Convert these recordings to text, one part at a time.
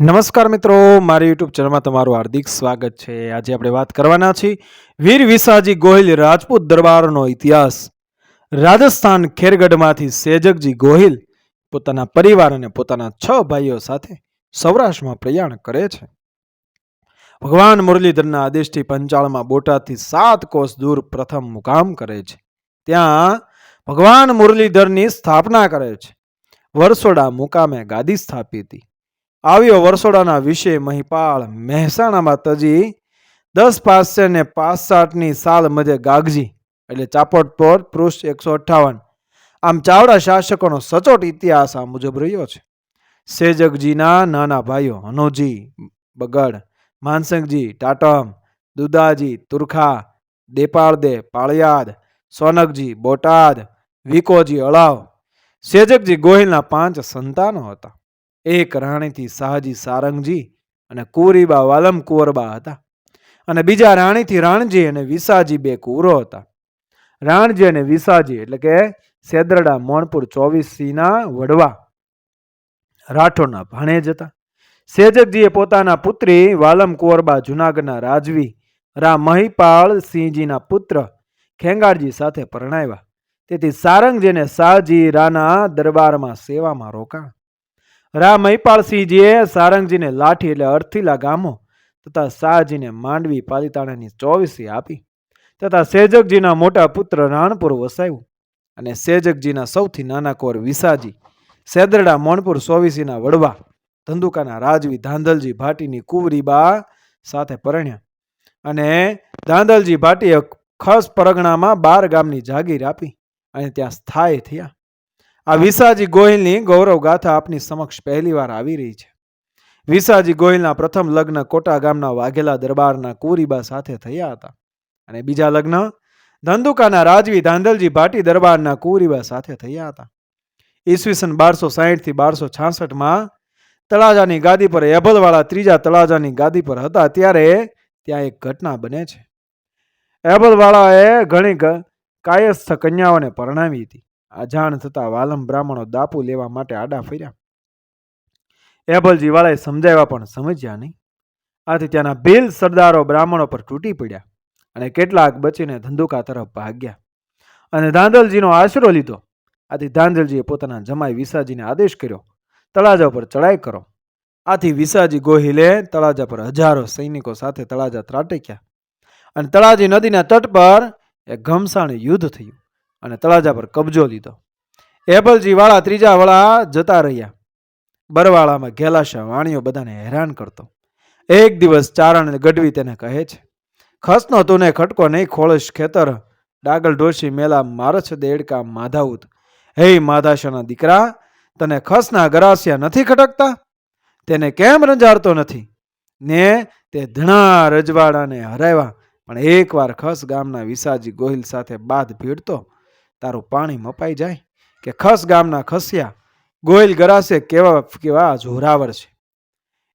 નમસ્કાર મિત્રો, મારી યુટ્યુબ ચેનલમાં તમારું હાર્દિક સ્વાગત છે। આજે આપણે વાત કરવાના છીએ વીર વિસાજી ગોહિલ રાજપૂત દરબારનો ઇતિહાસ। રાજસ્થાન ખેરગઢમાંથી સેજકજી ગોહિલ પોતાના પરિવાર અને પોતાના 6 ભાઈઓ સાથે સૌરાષ્ટ્રમાં પ્રયાણ કરે છે। ભગવાન મુરલીધરના આદેશથી પંચાળમાં બોટાદથી 7 કોસ દૂર પ્રથમ મુકામ કરે છે। ત્યાં ભગવાન મુરલીધરની સ્થાપના કરે છે। વરસોડા મુકામે ગાદી સ્થાપી હતી। આવ્યો વરસોડાના વિશે મહિપાળ મહેસાણામાં તજી 10 ને 65 સાલ મધ્ય ગાગજી એટલે ચાપોટપોર પૃષ્ઠ 158। આમ ચાવડા શાસકોનો સચોટ ઇતિહાસ આ મુજબ રહ્યો છે। સેજકજીના નાના ભાઈઓ હનોજી બગડ, માનસિંહજી ટાટમ, દુદાજી તુરખા, દેપાળદે પાળિયાદ, સોનકજી બોટાદ, વિકોજી અળાવ। સેજકજી ગોહિલના 5 સંતાનો હતા। એક રાણીથી શાહજી સારંગજી અને કુંવરીબા વાલમ કુંવરબા હતા અને બીજા રાણીથી રાણજી અને વિસાજી 2 કુંવરો હતા। રાણજી અને વિસાજી એટલે કે સેદરડા મોણપુર 24ના વડવા રાઠોડના ભાણેજ હતા। સેજકજીએ પોતાના પુત્રી વાલમ કુંવરબા જુનાગઢના રાજવી રા મહિપાળ સિંહજીના પુત્ર ખેંગારજી સાથે પરણાવ્યા। તેથી સારંગજીને શાહજી રાના દરબારમાં સેવામાં રોકાણ। રા મહિપાળસિંહજીએ સારંગજીને લાઠી એટલે અર્થીલા ગામો તથા શાહજીને માંડવી પાલિતાણાની 24 આપી તથા સેજકજીના મોટા પુત્ર રાણપુર વસાવ્યું અને સેજકજીના સૌથી નાના કોર વિસાજી સેદરડા મોણપુર 24ના વડવા ધંધુકાના રાજવી ધાંધલજી ભાટીની કુંવરીબા સાથે પરણ્યા અને ધાંધલજી ભાટીએ ખસ પરગણામાં 12 ગામની જાગીર આપી અને ત્યાં સ્થાયી થયા। આ વિસાજી ગોહિલની ગૌરવ ગાથા આપની સમક્ષ પહેલીવાર આવી રહી છે। વિસાજી ગોહિલના પ્રથમ લગ્ન કોટા ગામના વાઘેલા દરબારના કુંવરીબા સાથે થયા હતા અને બીજા લગ્ન ધંધુકાના રાજવી ધાંધલજી ભાટી દરબારના કુંવરીબા સાથે થયા હતા। ઈસવીસન 1260 થી 1266માં તળાજાની ગાદી પર એભલવાળા ત્રીજા તળાજાની ગાદી પર હતા ત્યારે ત્યાં એક ઘટના બને છે। એભલવાળાએ ઘણી કાયસ્થ કન્યાઓને પરણાવી હતી। આ જાણ થતા વાલમ બ્રાહ્મણો દાપુ લેવા માટે આડા ફર્યા। એભલજી વાળાએ સમજાવ્યા પણ સમજ્યા નહીં। આથી ત્યાંના ભીલ સરદારો બ્રાહ્મણો પર તૂટી પડ્યા અને કેટલાક બચીને ધંધુકા તરફ ભાગ્યા અને ધાંધલજીનો આશરો લીધો। આથી ધાંધલજીએ પોતાના જમાઈ વિસાજીને આદેશ કર્યો તળાજા પર ચડાઈ કરો। આથી વિસાજી ગોહિલે તળાજા પર હજારો સૈનિકો સાથે તળાજા ત્રાટક્યા અને તળાજી નદીના તટ પર એક ઘમસાણ યુદ્ધ થયું અને તળાજા પર કબજો લીધો। એભલજી વાળા ત્રીજા વાળા જતા રહ્યા। બરવાળામાં ઘેલાશા વાણીઓ બધાને હેરાન કરતો। એક દિવસ ચારણ ગઢવી તેને કહે છે, ખસનો તુને ખટકો નહીં ખોળશ ખેતર ડાગલ ડોશી મેલા મારછ દેડકા માધાઉત। હે માધાશાના દીકરા, તને ખસના ગરાસિયા નથી ખટકતા? તેને કેમ રંજાડતો નથી? ને તે ધણા રજવાડાને હરાવ્યા પણ એકવાર ખસ ગામના વિસાજી ગોહિલ સાથે બાદ ભીડતો તારું પાણી મપાઈ જાય કે ખસ ગામના ખસિયા ગોહિલ ગરાસે કેવા જોરાવર છે।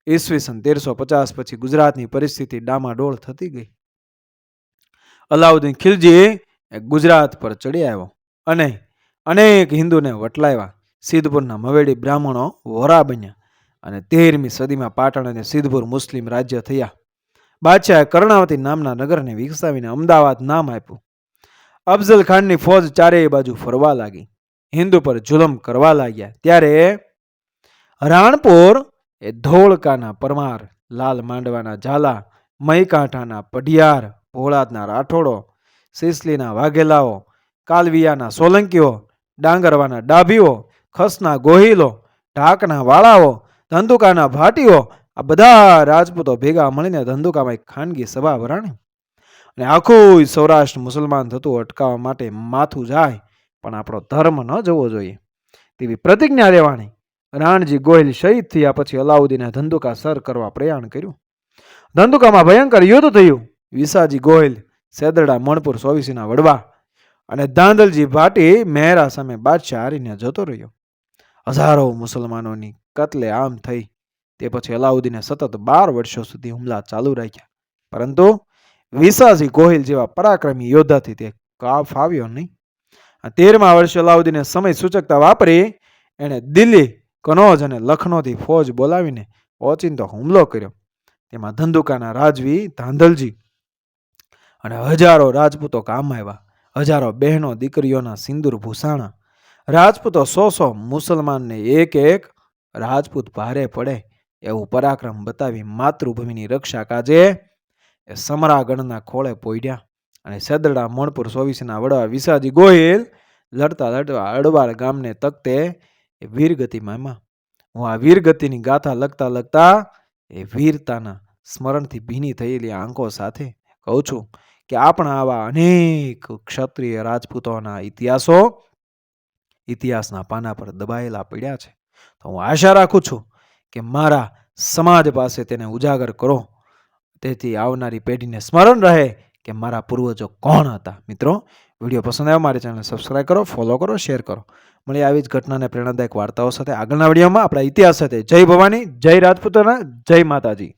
ઈસવીસન 1350 પછી ગુજરાતની પરિસ્થિતિ ડામાડોળ થતી ગઈ। અલાઉદ્દીન ખિલજી ગુજરાત પર ચડી આવ્યો અને અનેક હિન્દુને વટલાવ્યા। સિદ્ધપુરના મવેડી બ્રાહ્મણો વોરા બન્યા અને 13મી સદીમાં પાટણ અને સિદ્ધપુર મુસ્લિમ રાજ્ય થયા। બાદશાહે કર્ણાવતી નામના નગરને વિકસાવીને અમદાવાદ નામ આપ્યું। અફઝલ ખાનની ફોજ ચારેય બાજુ ફરવા લાગી, હિન્દુ પર જુલમ કરવા લાગ્યા। ત્યારે રાણપુર એ ધોળકાના પરમાર, લાલ માંડવાના ઝાલા, મહીકાંઠાના પઢિયાર, ભોળાદના રાઠોડો, સિસલીના વાઘેલાઓ, કાલવિયાના સોલંકીઓ, ડાંગરવાના ડાભીઓ, ખસના ગોહિલો, ઢાકના વાળાઓ, ધંધુકાના ભાટીઓ આ બધા રાજપૂતો ભેગા મળીને ધંધુકામાં એક ખાનગી સભા ભરાણી અને આખું સૌરાષ્ટ્ર મુસલમાન થતું અટકાવવા માટે માથું જાય પણ આપણો ધર્મ ન જવો જોઈએ તેવી પ્રતિજ્ઞા લેવાની। રાણજી ગોહિલ શહીદ થયા પછી અલાઉદ્દીને ધંધુકા સર કરવા પ્રયાણ કર્યું। ધંધુકામાં ભયંકર યુદ્ધ થયું। વિસાજી ગોહિલ સેદરડા મણપુર 24ના વડવા અને ધાંધલજી ભાટી મહેરા સામે બાદશાહ હારીને જતો રહ્યો। હજારો મુસલમાનોની કત્લે આમ થઈ। તે પછી અલાઉદ્દીને સતત 12 વર્ષો સુધી હુમલા ચાલુ રાખ્યા પરંતુ વિસાજી ગોહિલ જેવા પરાક્રમી યોદ્ધાથી તે ફાવ્યો નહીં। 13મા વર્ષે અલાઉદ્દીને સમય સૂચકતા વાપરી એણે દિલ્હી, કનોજ અને લખનૌથી ફોજ બોલાવીને ઓચિંતો હુમલો કર્યો. તેમાં ધંધુકાના રાજવી ધાંધલજી અને હજારો રાજપૂતો કામ આવ્યા. હજારો બહેનો દીકરીઓના સિંદૂર ભૂસાણા. રાજપૂતો 100 મુસલમાનને એક એક રાજપૂત ભારે પડે એવું પરાક્રમ બતાવી માતૃભૂમિની રક્ષા કાજે એ સમરાગઢના ખોળે પોઈડ્યા. અને સદરડા મણપુર 24ના વડવા વિસાજી ગોહિલ લડતા લડતા અડવાળ ગામને તકતે એ વીરગતિ મામ્યા. હું આ વીરગતિની ગાથા લખતા લખતા એ વીરતાના સ્મરણથી ભીની થયેલી આંખો સાથે કહું છું કે આપણા આવા અનેક ક્ષત્રિય રાજપૂતોના ઇતિહાસના પાના પર દબાયેલા પડ્યા છે. તો હું આશા રાખું છું કે મારા સમાજ પાસે તેને ઉજાગર કરો, તેથી આવનારી પેઢીને સ્મરણ રહે કે મારા પૂર્વજો કોણ હતા. મિત્રો, વિડીયો પસંદ આવ્યો મારી ચેનલ સબસ્ક્રાઈબ કરો, ફોલો કરો, શેર કરો. મળી આવી જ ઘટનાને પ્રેરણાદાયક વાર્તાઓ સાથે આગળના વિડીયોમાં આપણા ઇતિહાસ સાથે. જય ભવાની, જય રાજપૂતોના, જય માતાજી.